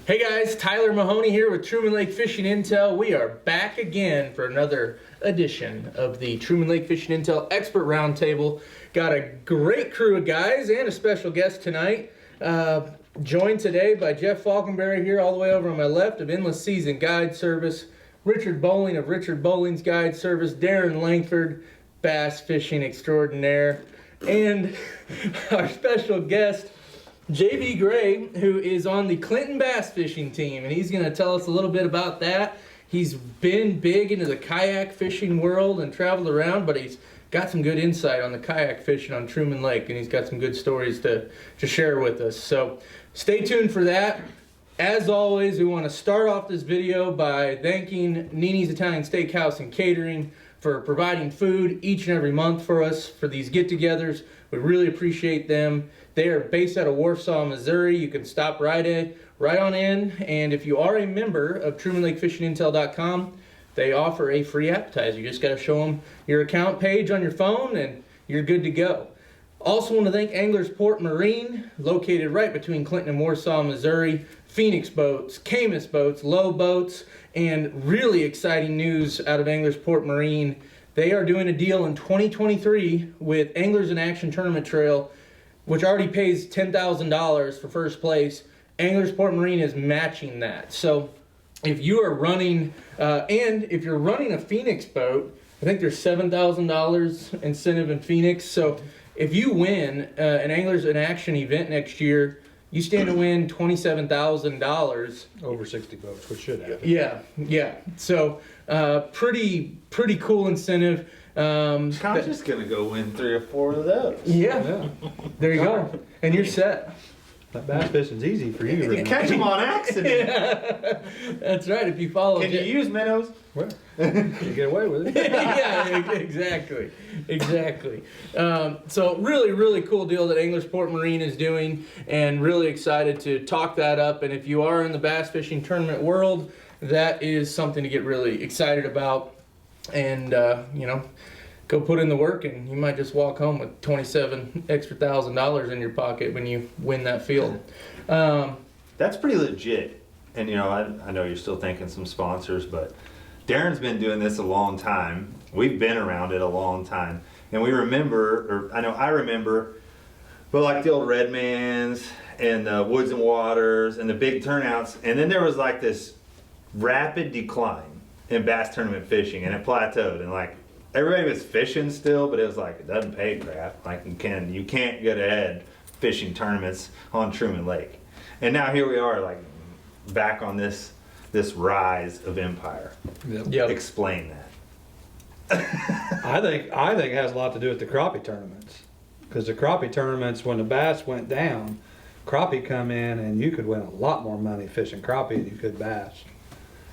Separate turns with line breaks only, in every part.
Hey guys, Tyler Mahoney here with Truman Lake Fishing Intel. We are back again for another edition of the Truman Lake Fishing Intel Expert Roundtable. Got a great crew of guys and a special guest tonight. Joined today by Jeff Faulkenberry here all the way over on my left of Endless Season Guide Service, Richard Bowling of Richard Bowling's Guide Service, Darin Lankford, bass fishing extraordinaire, and our special guest, J.B. Gray, who is on the Clinton bass fishing team, and he's going to tell us a little bit about that. He's been big into the kayak fishing world and traveled around, but he's got some good insight on the kayak fishing on Truman Lake, and he's got some good stories to share with us. So stay tuned for that. As always, we want to start off this video by thanking Nini's Italian Steakhouse and Catering for providing food each and every month for us for these get-togethers. We really appreciate them. They are based out of Warsaw, Missouri. You can stop right on in. And if you are a member of TrumanLakeFishingIntel.com, they offer a free appetizer. You just got to show them your account page on your phone and you're good to go. Also want to thank Anglers Port Marine, located right between Clinton and Warsaw, Missouri. Phoenix boats, Camus boats, Low boats, and really exciting news out of Anglers Port Marine. They are doing a deal in 2023 with Anglers in Action Tournament Trail, which already pays $10,000 for first place. Anglers Port Marine is matching that. So if you are running, and if you're running a Phoenix boat, I think there's $7,000 incentive in Phoenix. So if you win an Anglers in Action event next year, you stand to win $27,000.
Over 60 boats, which should happen.
Yeah. So pretty cool incentive.
I'm just gonna go win 3 or 4 of those.
Yeah. There you go. And you're set.
That bass fishing's easy for you.
You catch them on accident.
Yeah. That's right. If you follow.
Can you use minnows?
Well, you get away with it.
Yeah, exactly. So really cool deal that Anglers Port Marine is doing, and really excited to talk that up. And if you are in the bass fishing tournament world, that is something to get really excited about. And go put in the work, and you might just walk home with $27,000 extra in your pocket when you win that field.
That's pretty legit. And I know you're still thinking some sponsors, but Darin's been doing this a long time. We've been around it a long time, and we remember, or I remember, but like the old Redmans and the Woods and Waters and the big turnouts, and then there was like this rapid decline in bass tournament fishing, and it plateaued, and like everybody was fishing still, but it was like, it doesn't pay crap. Like you can't get ahead fishing tournaments on Truman Lake. And now here we are, like back on this rise of empire.
Yep.
Explain that.
I think it has a lot to do with the crappie tournaments. Because the crappie tournaments, when the bass went down, crappie come in and you could win a lot more money fishing crappie than you could bass.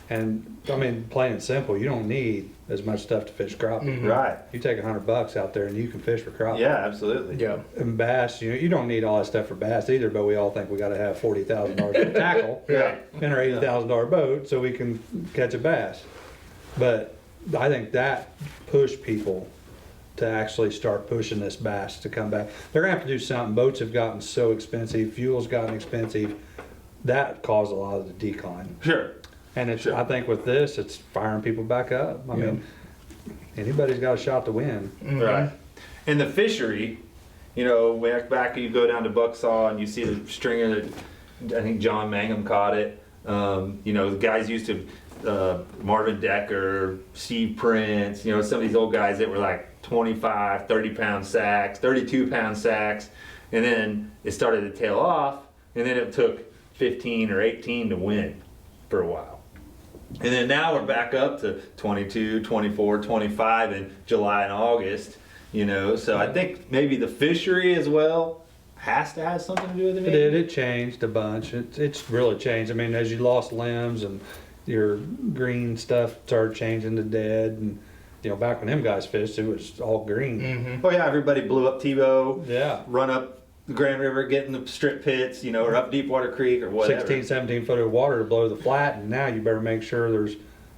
And I mean, plain and simple, you don't need as much stuff to fish crappie.
Mm-hmm.
Right.
You take $100 out there and you can fish for crappie.
Yeah, absolutely.
Yeah.
And bass, you don't need all that stuff for bass either, but we all think we got to have $40,000 for tackle
Yeah.
in our $80,000 boat so we can catch a bass. But I think that pushed people to actually start pushing this bass to come back. They're gonna have to do something. Boats have gotten so expensive, fuel's gotten expensive. That caused a lot of the decline.
Sure.
And it's,
Sure.
I think with this, it's firing people back up. I mean, anybody's got a shot to win.
Mm-hmm.
Right. And the fishery, back you go down to Bucksaw and you see the stringer that I think John Mangum caught it. The guys used to, Marvin Decker, Steve Prince, some of these old guys that were like 25, 30-pound sacks, 32-pound sacks. And then it started to tail off, and then it took 15 or 18 to win for a while. And then now we're back up to 22, 24, 25 in July and August, So I think maybe the fishery as well has to have something to do with it.
It did. It changed a bunch. It's really changed. I mean, as you lost limbs and your green stuff started changing to dead, and back when them guys fished, it was all green.
Mm-hmm.
Oh yeah, everybody blew up Tebow.
Yeah.
Run up the Grand River, get in the strip pits, or up Deepwater Creek or whatever.
16, 17 foot of water to blow the flat, and now you better make sure there's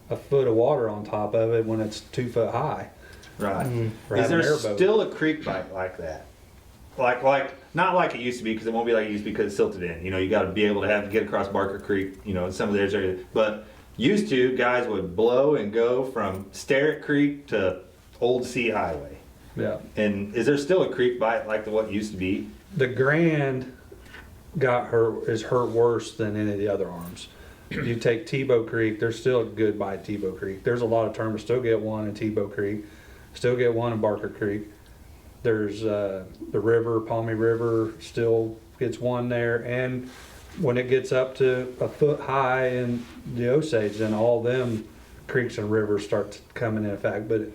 a foot of water on top of it when it's 2 foot high.
Right.
For
Is
having
there
an airboat.
still a creek bite like that? Like not like it used to be, because it won't be like it used to be because it's silted in. You know, you got to be able to get across Barker Creek, you know, in some of the areas. But used to, guys would blow and go from Sterrett Creek to Old Sea Highway.
Yeah.
And is there still a creek by it like what used to be?
The Grand is hurt worse than any of the other arms. You take Tebow Creek, there's still good by Tebow Creek. There's a lot of tournaments, still get one in Tebow Creek, still get one in Barker Creek. There's the river, Palmy River, still gets one there. And when it gets up to a foot high in the Osage, then all them creeks and rivers start coming in effect. But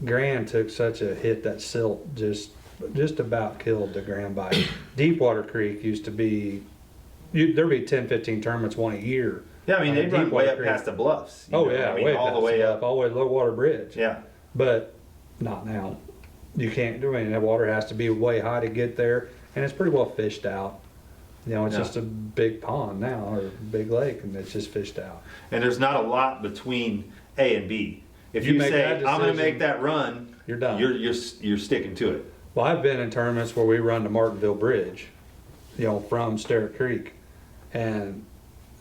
Grand took such a hit that silt just about killed the Grand Bite. Deepwater Creek used to be, there'd be 10, 15 tournaments, one a year.
Yeah, I mean, they'd run way up past the bluffs.
Oh, yeah,
I mean,
way
all the way up.
all the way to Low Water Bridge.
Yeah.
But not now. You can't do anything. That water has to be way high to get there, and it's pretty well fished out. You know, it's just a big pond now, or a big lake, and it's just fished out.
And there's not a lot between A and B. If you say, I'm going to make that run,
you're done.
You're sticking to it.
Well, I've been in tournaments where we run to Martinville Bridge, you know, from Sterrett Creek, and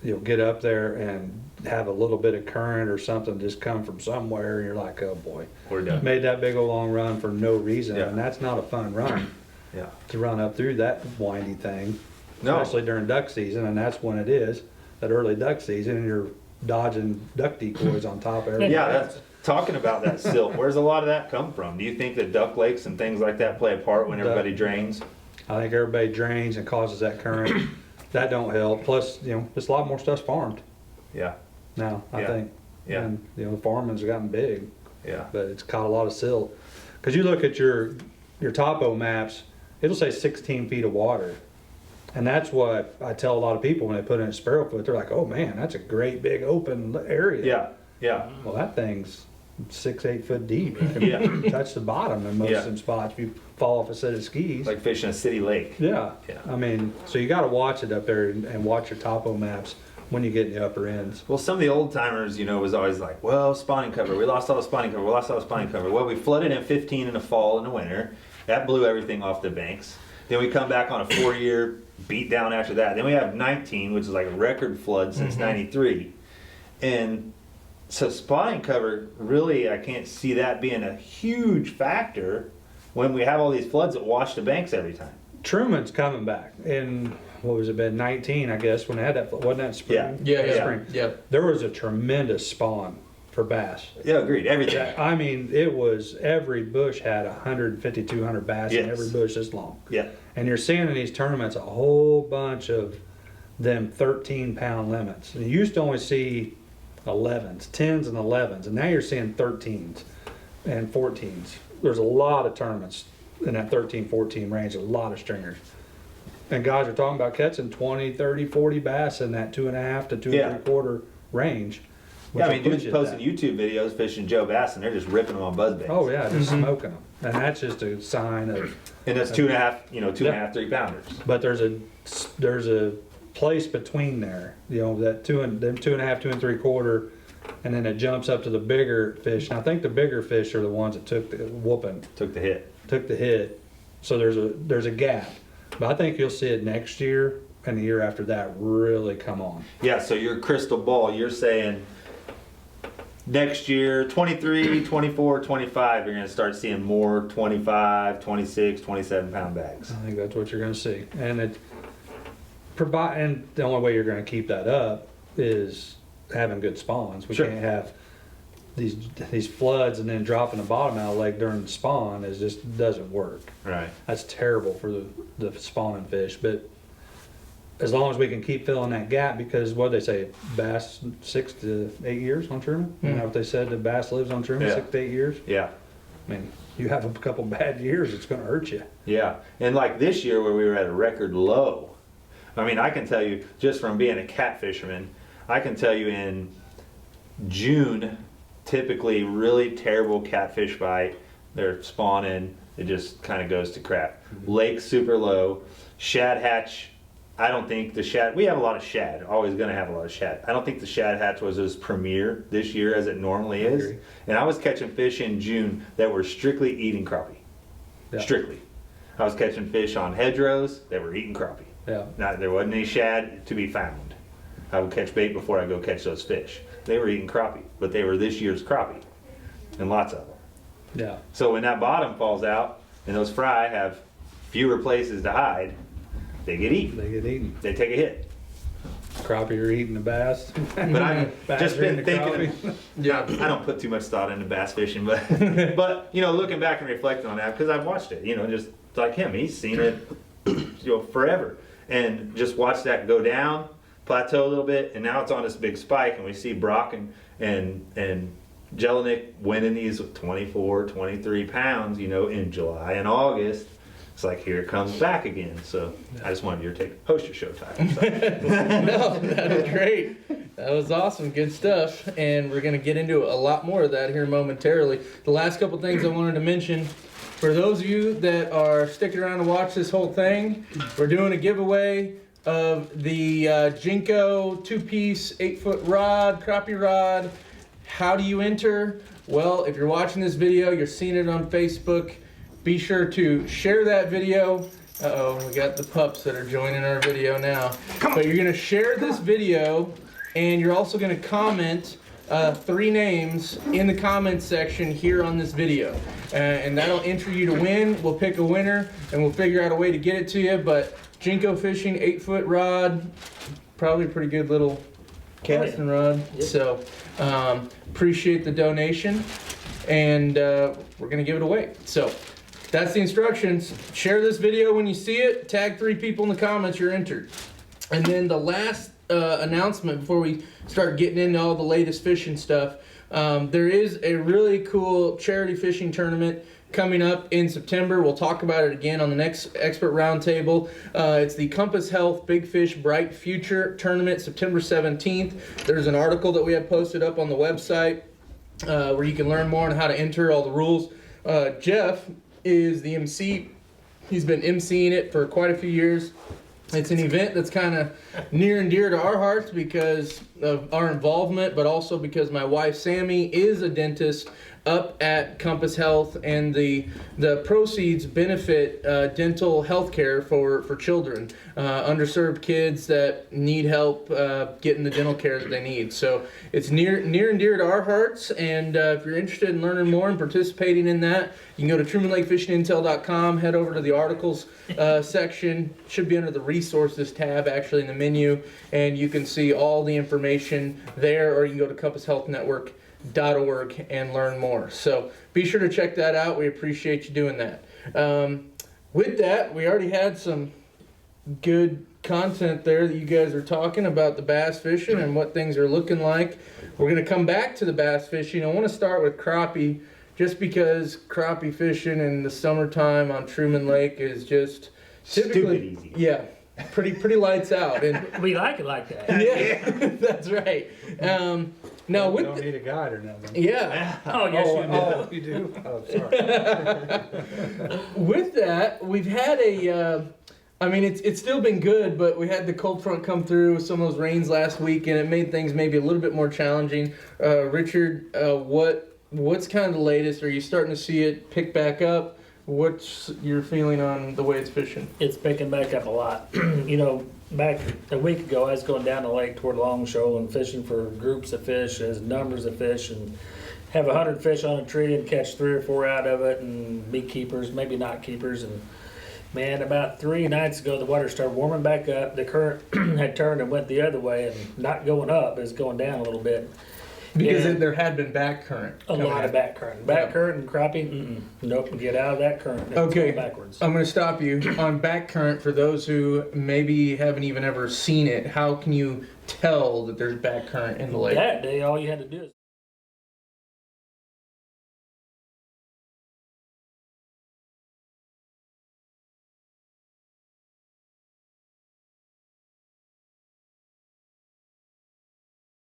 you'll get up there and have a little bit of current or something just come from somewhere, and you're like, oh boy,
we're done.
Made that big old long run for no reason,
Yeah.
and that's not a fun run.
Yeah.
To run up through that windy thing,
No.
especially during duck season, and that's when it is, that early duck season, and you're dodging duck decoys on top of everything.
Yeah, that's talking about that silt. Where's a lot of that come from? Do you think that duck lakes and things like that play a part when everybody drains?
I think everybody drains and causes that current. That don't help. Plus, you know, there's a lot more stuff's farmed
Yeah.
now, I
Yeah.
think.
Yeah.
And, you know, the farming's gotten big,
Yeah.
but it's caught a lot of silt. Because you look at your topo maps, it'll say 16 feet of water. And that's what I tell a lot of people when they put in a Sparrowfoot. They're like, oh man, that's a great big open area.
Yeah. Yeah.
Well, that thing's 6, 8 foot deep. You can
Yeah.
touch the bottom in most of them spots if you fall off a set of skis.
Like fishing a city lake.
Yeah.
Yeah.
I mean, so you got to watch it up there and watch your topo maps when you get in the upper ends.
Well, some of the old timers, you know, was always like, well, spawning cover. We lost all the spawning cover. We lost all the spawning cover. Well, we flooded in 15 in the fall and the winter. That blew everything off the banks. Then we come back on a 4-year beat down after that. Then we have 19, which is like a record flood since 93. And so spawning cover, really, I can't see that being a huge factor when we have all these floods that wash the banks every time.
Truman's coming back in, what was it, been 19, I guess, when they had that, wasn't that spring?
Yeah.
Spring.
Yeah.
There was a tremendous spawn for bass.
Yeah, agreed. Everything.
I mean, it was, every bush had 150, 200 bass in
Yes.
every bush this long.
Yeah.
And you're seeing in these tournaments a whole bunch of them 13-pound limits. And you used to only see 11s, 10s and 11s, and now you're seeing 13s and 14s. There's a lot of tournaments in that 13, 14 range, a lot of stringers. And guys are talking about catching 20, 30, 40 bass in that 2.5 to 2 3/4 range.
Yeah, I mean,
which will
dudes
put you at
posting
that.
YouTube videos fishing Joe Bass, and they're just ripping them on buzzbaits.
Oh yeah, just smoking them. And that's just a sign of,
And that's 2.5, 3 pounders.
but there's a place between there, you know, that 2.5, 2 3/4, and then it jumps up to the bigger fish. And I think the bigger fish are the ones that took the whooping,
Took the hit.
took the hit. So there's a gap. But I think you'll see it next year and the year after that really come on.
Yeah, so your crystal ball, you're saying next year, 23, 24, 25, you're going to start seeing more 25, 26, 27 pound bags.
I think that's what you're going to see. And and the only way you're going to keep that up is having good spawns. We
Sure.
can't have these floods and then dropping the bottom out of the lake during the spawn. It just doesn't work.
Right.
That's terrible for the spawning fish. But as long as we can keep filling that gap, because what they say, bass 6 to 8 years on Truman. You know what they said? The bass lives on Truman
Yeah.
6 to 8 years.
Yeah.
I mean, you have a couple bad years, it's going to hurt you.
Yeah. And like this year where we were at a record low, I mean, I can tell you just from being a cat fisherman, I can tell you in June, typically really terrible catfish bite. They're spawning. It just kind of goes to crap. Lake super low. Shad hatch. I don't think the shad. We have a lot of shad. Always going to have a lot of shad. I don't think the shad hatch was as premier this year as it normally is.
agree.
And I was catching fish in June that were strictly eating crappie.
Yeah.
Strictly. I was catching fish on hedgerows, they were eating crappie.
Yeah.
Now, there wasn't any shad to be found. I would catch bait before I go catch those fish. They were eating crappie, but they were this year's crappie, and lots of them.
Yeah.
So when that bottom falls out and those fry have fewer places to hide, they get eaten.
They get eaten.
They take a hit.
Crappie are eating the bass.
But I've
Bass
just
are
been
eating the
thinking.
crappie.
Yeah.
I don't put too much thought into bass fishing, but but you know, looking back and reflecting on that, because I've watched it. You know, just like him, he's seen it, forever, and just watched that go down, plateau a little bit, and now it's on this big spike, and we see Brock and Jelinek winning these 24, 23 pounds, you know, in July and August. It's like, here it comes back again. So I just wanted your take. Host your show, Tyler.
No, that was great. That was awesome. Good stuff. And we're going to get into a lot more of that here momentarily. The last couple things I wanted to mention, for those of you that are sticking around to watch this whole thing, we're doing a giveaway of the Jinko 2-piece 8-foot rod, crappie rod. How do you enter? Well, if you're watching this video, you're seeing it on Facebook, be sure to share that video. Uh-oh, we got the pups that are joining our video now. But you're gonna share this video, and you're also gonna comment 3 names in the comments section here on this video. And that'll enter you to win. We'll pick a winner, and we'll figure out a way to get it to you. But Jinko Fishing 8-foot rod, probably a pretty good little casting rod.
Yep.
So appreciate the donation, and we're gonna give it away. So that's the instructions. Share this video when you see it. Tag 3 people in the comments. You're entered. And then the last announcement before we start getting into all the latest fishing stuff. There is a really cool charity fishing tournament coming up in September. We'll talk about it again on the next Expert Roundtable. It's the Compass Health Big Fish Bright Future Tournament, September 17th. There's an article that we have posted up on the website where you can learn more on how to enter, all the rules. Jeff is the MC. He's been MCing it for quite a few years. It's an event that's kind of near and dear to our hearts because of our involvement, but also because my wife Sammy is a dentist up at Compass Health, and the proceeds benefit dental health care for children, underserved kids that need help getting the dental care that they need. So it's near and dear to our hearts, and if you're interested in learning more and participating in that, you can go to TrumanLakeFishingIntel.com, head over to the articles section. Should be under the resources tab actually in the menu, and you can see all the information there, or you can go to CompassHealthNetwork.org and learn more. So be sure to check that out. We appreciate you doing that. With that, we already had some good content there that you guys are talking about the bass fishing and what things are looking like. We're going to come back to the bass fishing. I want to start with crappie, just because crappie fishing in the summertime on Truman Lake is just typically
Stupid easy.
Yeah, pretty lights out. And
We like it like that.
yeah, that's right. Now
We
with
don't need a guide or nothing.
yeah.
Oh, yes, you do.
Oh, you do? Oh, sorry.
With that, we've had I mean, it's still been good, but we had the cold front come through with some of those rains last week, and it made things maybe a little bit more challenging. Richard, what's kind of the latest? Are you starting to see it pick back up? What's your feeling on the way it's fishing?
It's picking back up a lot. You know, back a week ago, I was going down the lake toward Long Shoal and fishing for groups of fish, as numbers of fish, and have 100 fish on a tree and catch 3 or 4 out of it and be keepers, maybe not keepers. And man, about 3 nights ago, the water started warming back up. The current had turned and went the other way, and not going up, it's going down a little bit.
Because
Yeah.
there had been back current.
A lot of back current. Back current and crappie, nope, get out of that current. It's
Okay,
going backwards.
I'm going to stop you on back current. For those who maybe haven't even ever seen it, how can you tell that there's back current in the lake?
That day, all you had to do is